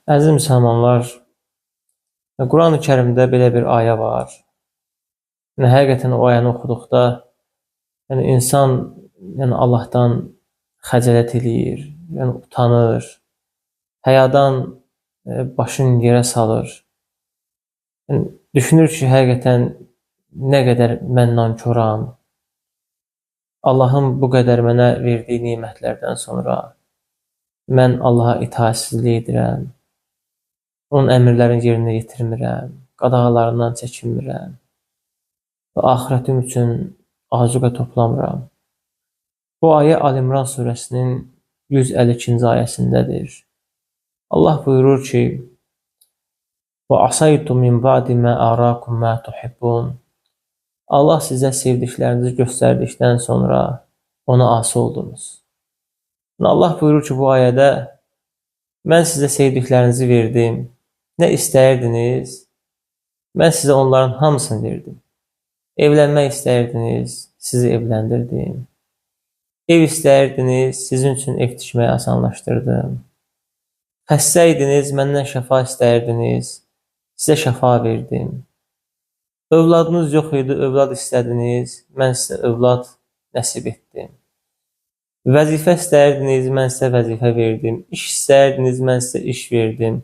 Əziz müsəlmanlar, Quran-ı Kərimdə belə bir ayə var. Həqiqətən o ayəni oxuduqda, insan Allahdan xəcalət eləyir, utanır, həyadan başını yerə salır. Düşünür ki, həqiqətən nə qədər mən nankoram, Allahın bu qədər mənə verdiyi nimətlərdən sonra mən Allaha itaətsizlik edirəm, onun əmrlərini yerinə yetirmirəm, qadağalarından çəkinmirəm və axirətim üçün azuqə toplamıram. Bu ayə Əl-İmran surəsinin 152-ci ayəsindədir. Allah buyurur ki, وَعَصَيْتُمْ مِنْ بَعْدِ مَا أَرَاكُمْ مَا تُحِبُّونَ Allah sizə sevdiklərinizi göstərdikdən sonra ona asi oldunuz. Allah buyurur ki, bu ayədə mən sizə sevdiklərinizi verdim. Nə istəyirdiniz? Mən sizə onların hamısını verdim. Evlənmək istəyirdiniz, sizi evləndirdim. Ev istəyirdiniz, sizin üçün ev tikməyi asanlaşdırdım. Xəstə idiniz, məndən şəfa istəyirdiniz, sizə şəfa verdim. Övladınız yox idi, övlad istədiniz, mən sizə övlad nəsib etdim. Vəzifə istəyirdiniz, mən sizə vəzifə verdim. İş istəyirdiniz, mən sizə iş verdim.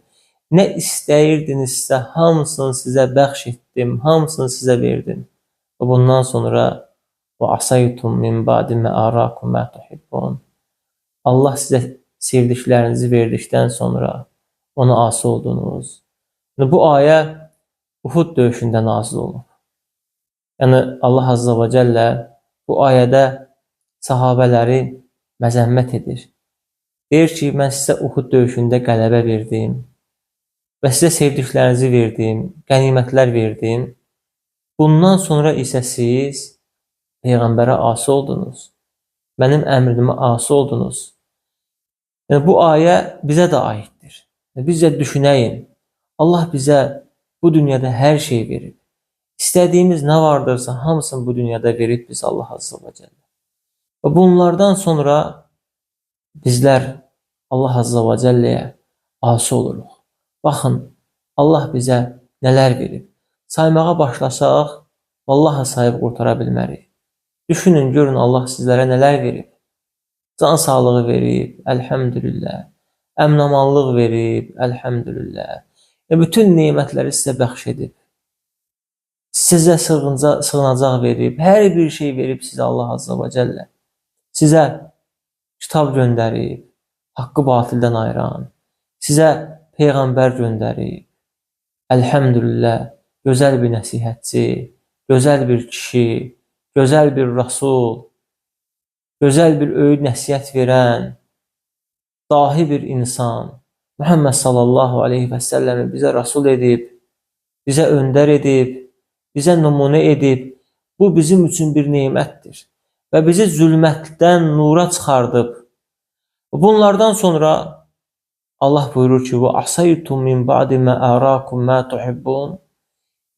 Nə istəyirdinizsə, hamısını sizə bəxş etdim, hamısını sizə verdim. Və bundan sonra وَعَصَيْتُمْ مِنْ بَعْدِ مَا أَرَاكُمْ مَا تُحِبُّونَ Allah sizə sevdiklərinizi verdikdən sonra ona asi oldunuz. Bu ayə Uhud döyüşündə nazil olub. Allah Azza və Cəllə bu ayədə sahabələri məzəmmət edir. Deyir ki, mən sizə Uhud döyüşündə qələbə verdim və sizə sevdiklərinizi verdim, qənimətlər verdim. Bundan sonra isə siz Peyğəmbərə asi oldunuz, mənim əmrimə asi oldunuz. Bu ayə bizə də aiddir. Bizcə düşünəyin, Allah bizə bu dünyada hər şey verib. İstədiyimiz nə vardırsa, hamısını bu dünyada verib biz Allah Azza və Cəllə. Və bunlardan sonra bizlər Allah Azza və Cəlləyə asi oluruq. Baxın, Allah bizə nələr verib. Saymağa başlasaq, vallahi sayıb qurtara bilmərik. Düşünün, görün Allah sizlərə nələr verib. Can sağlığı verib, əlhəmdülillah. Əminamanlıq verib, əlhəmdülillah. Bütün nemətləri sizə bəxş edib. Sizə sığınacaq verib, hər bir şey verib sizə Allah Azza və Cəllə. Sizə kitab göndərib, haqqı batildən ayıran. Sizə Peyğəmbər göndərib. Əlhəmdülillah, gözəl bir nəsihətçi, gözəl bir kişi, gözəl bir Rasul, gözəl bir öyüd nəsihət verən, dahi bir insan. Muhammed sallallahu aleyhi və səlləmi bizə Rasul edib, bizə öndər edib, bizə nümunə edib. Bu bizim üçün bir nemətdir və bizi zülmətdən nura çıxardıb. Bunlardan sonra Allah buyurur ki, وَعَصَيْتُمْ مِنْ بَعْدِ مَا أَرَاكُمْ مَا تُحِبُّونَ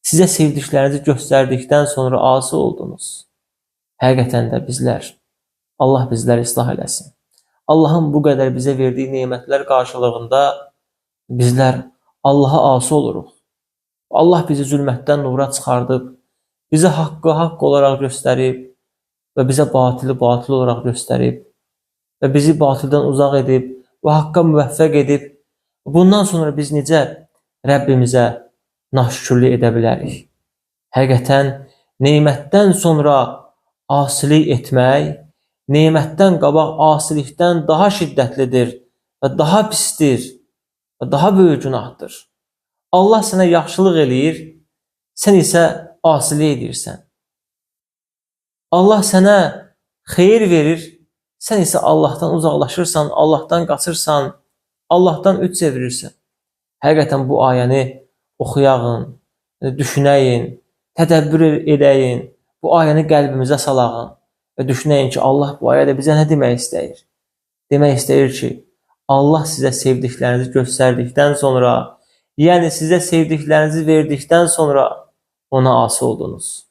Sizə sevdiklərinizi göstərdikdən sonra asi oldunuz. Həqiqətən də bizlər, Allah bizləri islah eləsin. Allahın bu qədər bizə verdiyi nemətlər qarşılığında bizlər Allaha asi oluruq. Allah bizi zülmətdən nura çıxardıb, bizə haqqı haqq olaraq göstərib və bizə batili batil olaraq göstərib və bizi batildən uzaq edib və haqqa müvəffəq edib. Bundan sonra biz necə Rəbbimizə naşükürlük edə bilərik? Həqiqətən, nemətdən sonra asilik etmək, nemətdən qabaq asilikdən daha şiddətlidir və daha pisdir və daha böyük günahdır. Allah sənə yaxşılıq eləyir, sən isə asilik edirsən. Allah sənə xeyir verir, sən isə Allahdan uzaqlaşırsan, Allahdan qaçırsan, Allahdan üç çevirirsən. Həqiqətən bu ayəni oxuyağın, düşünəyin, tədəbbür edəyin, bu ayəni qəlbimizə salağın. Və düşünəyin ki, Allah bu ayədə bizə nə demək istəyir? Demək istəyir ki, Allah sizə sevdiklərinizi göstərdikdən sonra, yəni sizə sevdiklərinizi verdikdən sonra ona asi oldunuz.